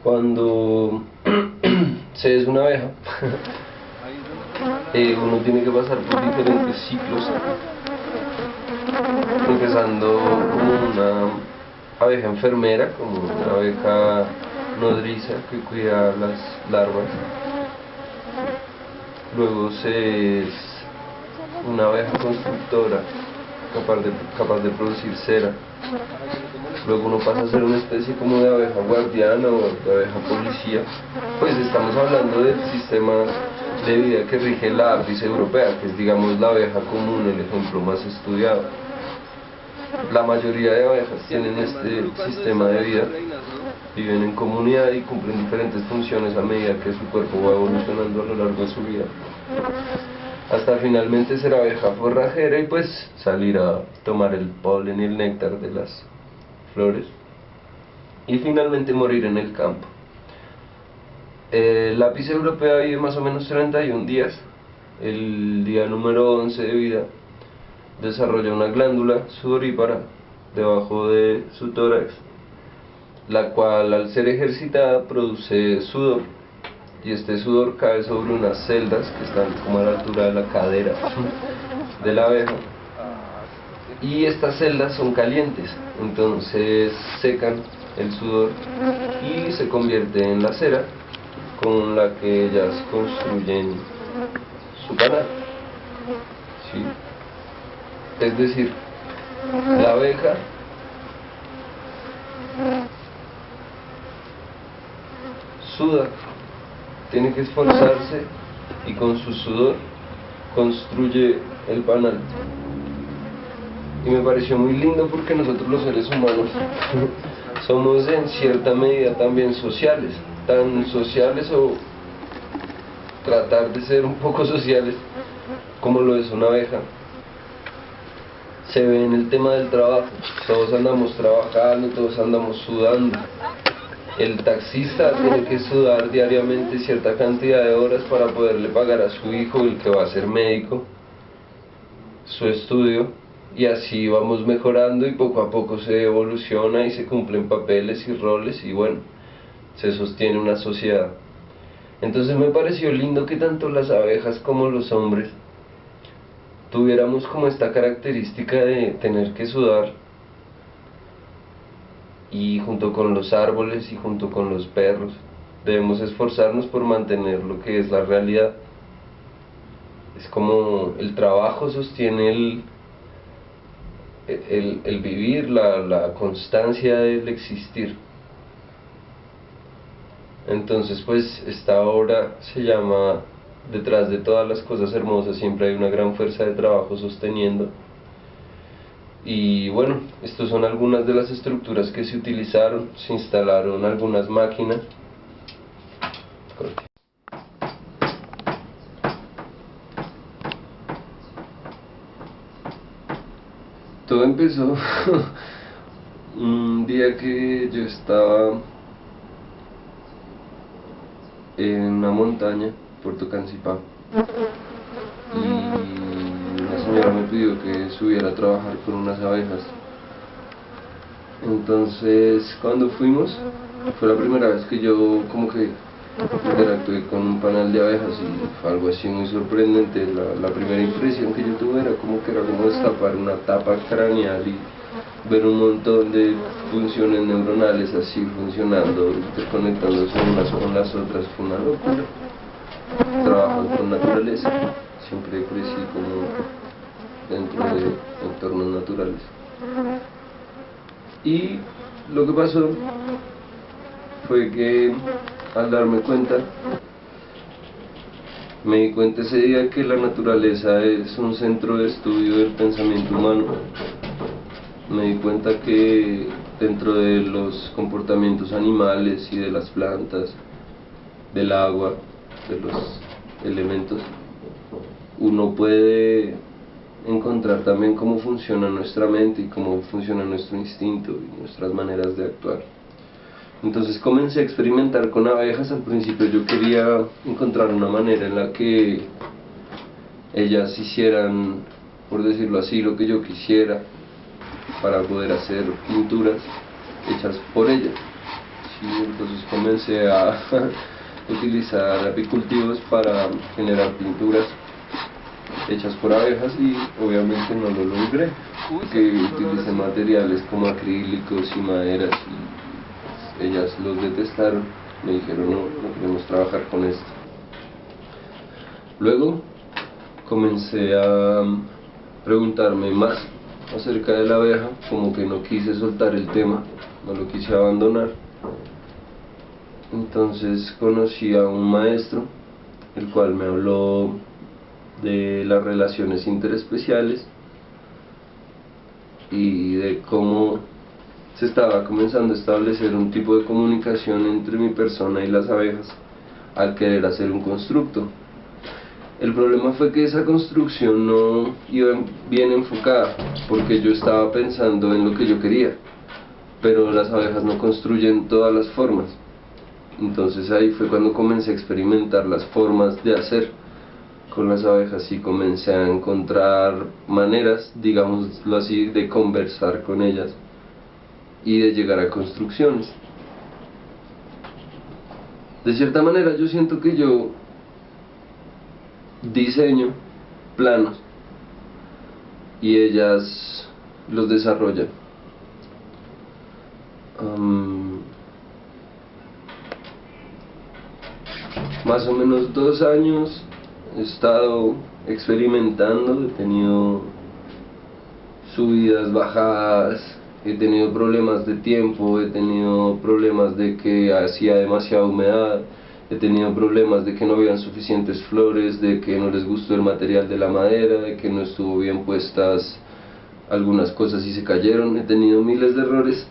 Cuando se es una abeja, uno tiene que pasar por diferentes ciclos, empezando como una abeja enfermera, como una abeja nodriza que cuida las larvas. Luego se es una abeja constructora, capaz de producir cera. Luego uno pasa a ser una especie como de abeja guardiana o de abeja policía. Pues estamos hablando del sistema de vida que rige la Apis europea, que es, digamos, la abeja común, el ejemplo más estudiado. La mayoría de abejas tienen este sistema de vida, viven en comunidad y cumplen diferentes funciones a medida que su cuerpo va evolucionando a lo largo de su vida, hasta finalmente ser abeja forrajera y pues salir a tomar el polen y el néctar de las flores y finalmente morir en el campo. La Apis europea vive más o menos 31 días. El día número 11 de vida desarrolla una glándula sudorípara debajo de su tórax, la cual al ser ejercitada produce sudor, y este sudor cae sobre unas celdas que están como a la altura de la cadera de la abeja, y estas celdas son calientes, entonces secan el sudor y se convierte en la cera con la que ellas construyen su panal, ¿sí? Es decir, la abeja suda, tiene que esforzarse y con su sudor construye el panal. Y me pareció muy lindo porque nosotros los seres humanos somos en cierta medida también sociales, tan sociales o tratar de ser un poco sociales como lo es una abeja. Se ve en el tema del trabajo, todos andamos trabajando, todos andamos sudando. El taxista tiene que sudar diariamente cierta cantidad de horas para poderle pagar a su hijo, el que va a ser médico, su estudio, y así vamos mejorando y poco a poco se evoluciona y se cumplen papeles y roles y bueno, se sostiene una sociedad. Entonces me pareció lindo que tanto las abejas como los hombres tuviéramos como esta característica de tener que sudar, y junto con los árboles y junto con los perros debemos esforzarnos por mantener lo que es la realidad. Es como el trabajo sostiene el vivir, la constancia del existir. Entonces pues esta obra se llama Detrás de todas las cosas hermosas siempre hay una gran fuerza de trabajo sosteniendo. Y bueno, estas son algunas de las estructuras que se utilizaron. Se instalaron algunas máquinas. Todo empezó un día que yo estaba en una montaña, Puerto Cancipá, y una señora me pidió que subiera a trabajar con unas abejas. Entonces cuando fuimos, fue la primera vez que yo como que interactué con un panal de abejas y fue algo así muy sorprendente. La primera impresión que yo tuve era como destapar una tapa craneal y ver un montón de funciones neuronales así funcionando, interconectándose unas con las otras. Fue una locura. Trabajo con naturaleza, siempre crecí como dentro de entornos naturales. Y lo que pasó fue que al darme cuenta, me di cuenta ese día que la naturaleza es un centro de estudio del pensamiento humano. Me di cuenta que dentro de los comportamientos animales y de las plantas, del agua, de los elementos, uno puede encontrar también cómo funciona nuestra mente y cómo funciona nuestro instinto y nuestras maneras de actuar. Entonces comencé a experimentar con abejas. Al principio yo quería encontrar una manera en la que ellas hicieran, por decirlo así, lo que yo quisiera para poder hacer pinturas hechas por ellas, y entonces comencé a utilizar apicultivos para generar pinturas hechas por abejas y obviamente no lo logré, porque utilicé materiales como acrílicos y maderas y ellas los detestaron, me dijeron no queremos trabajar con esto. Luego comencé a preguntarme más acerca de la abeja, como que no quise soltar el tema, no lo quise abandonar. Entonces conocí a un maestro, el cual me habló de las relaciones interespeciales y de cómo se estaba comenzando a establecer un tipo de comunicación entre mi persona y las abejas al querer hacer un constructo. El problema fue que esa construcción no iba bien enfocada, porque yo estaba pensando en lo que yo quería, pero las abejas no construyen todas las formas. Entonces ahí fue cuando comencé a experimentar las formas de hacer con las abejas y comencé a encontrar maneras, digámoslo así, de conversar con ellas y de llegar a construcciones. De cierta manera yo siento que yo diseño planos y ellas los desarrollan. Más o menos 2 años he estado experimentando, he tenido subidas, bajadas, he tenido problemas de tiempo, he tenido problemas de que hacía demasiada humedad, he tenido problemas de que no habían suficientes flores, de que no les gustó el material de la madera, de que no estuvo bien puestas algunas cosas y se cayeron. He tenido miles de errores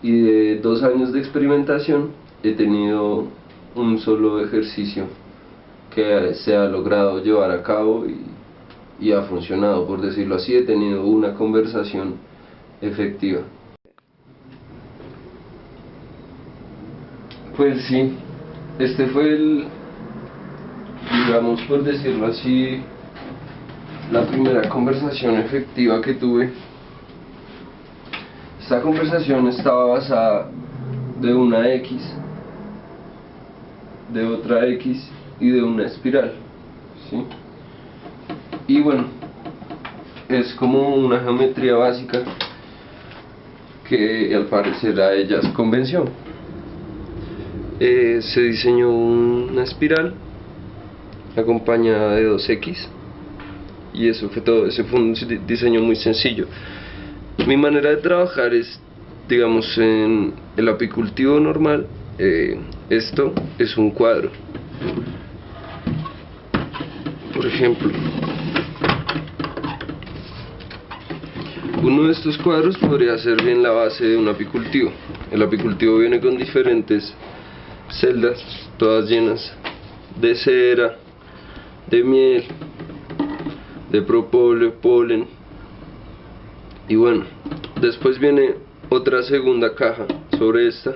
y de 2 años de experimentación he tenido un solo ejercicio que se ha logrado llevar a cabo y ha funcionado, por decirlo así. He tenido una conversación efectiva. Pues sí, este fue digamos por decirlo así, la primera conversación efectiva que tuve. Esta conversación estaba basada de una X, de otra X y de una espiral, ¿sí? Y bueno, es como una geometría básica que al parecer a ellas convenció. Se diseñó una espiral acompañada de 2X y eso fue todo. Ese fue un diseño muy sencillo. Mi manera de trabajar es, digamos, en el apicultivo normal. Esto es un cuadro, por ejemplo. Uno de estos cuadros podría ser bien la base de un apicultivo. El apicultivo viene con diferentes celdas, todas llenas de cera, de miel, de propóleo, polen. Y bueno, después viene otra segunda caja sobre esta,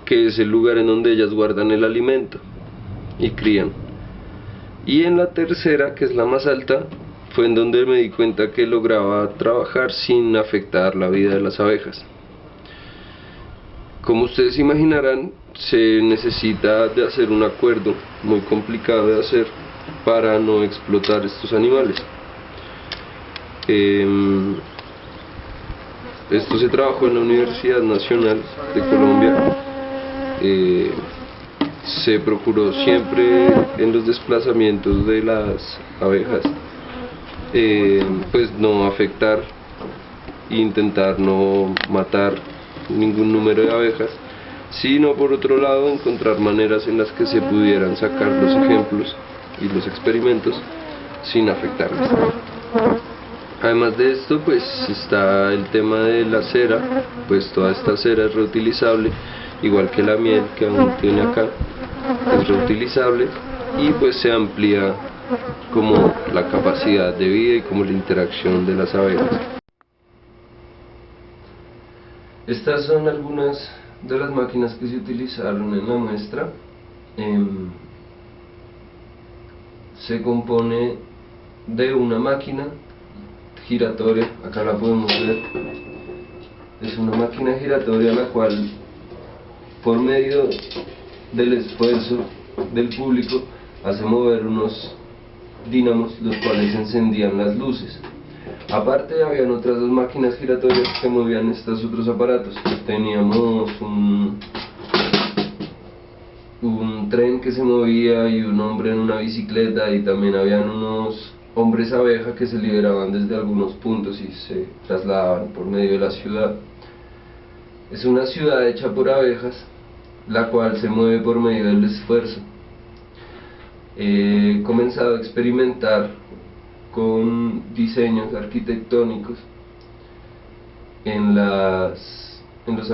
que es el lugar en donde ellas guardan el alimento y crían. Y en la tercera, que es la más alta, fue en donde me di cuenta que lograba trabajar sin afectar la vida de las abejas. Como ustedes imaginarán, se necesita de hacer un acuerdo muy complicado de hacer para no explotar estos animales. Esto se trabajó en la Universidad Nacional de Colombia. Se procuró siempre en los desplazamientos de las abejas pues no afectar e intentar no matar ningún número de abejas, sino por otro lado encontrar maneras en las que se pudieran sacar los ejemplos y los experimentos sin afectarlas. Además de esto, pues está el tema de la cera. Pues toda esta cera es reutilizable, igual que la miel que aún tiene acá, es reutilizable, y pues se amplía como la capacidad de vida y como la interacción de las abejas. Estas son algunas de las máquinas que se utilizaron en la muestra. Se compone de una máquina giratoria, acá la podemos ver. Es una máquina giratoria la cual por medio del esfuerzo del público hace mover unos dínamos, los cuales encendían las luces. Aparte habían otras dos máquinas giratorias que movían estos otros aparatos. Teníamos un tren que se movía y un hombre en una bicicleta, y también habían unos hombres abeja que se liberaban desde algunos puntos y se trasladaban por medio de la ciudad. Es una ciudad hecha por abejas, la cual se mueve por medio del esfuerzo. He comenzado a experimentar con diseños arquitectónicos en los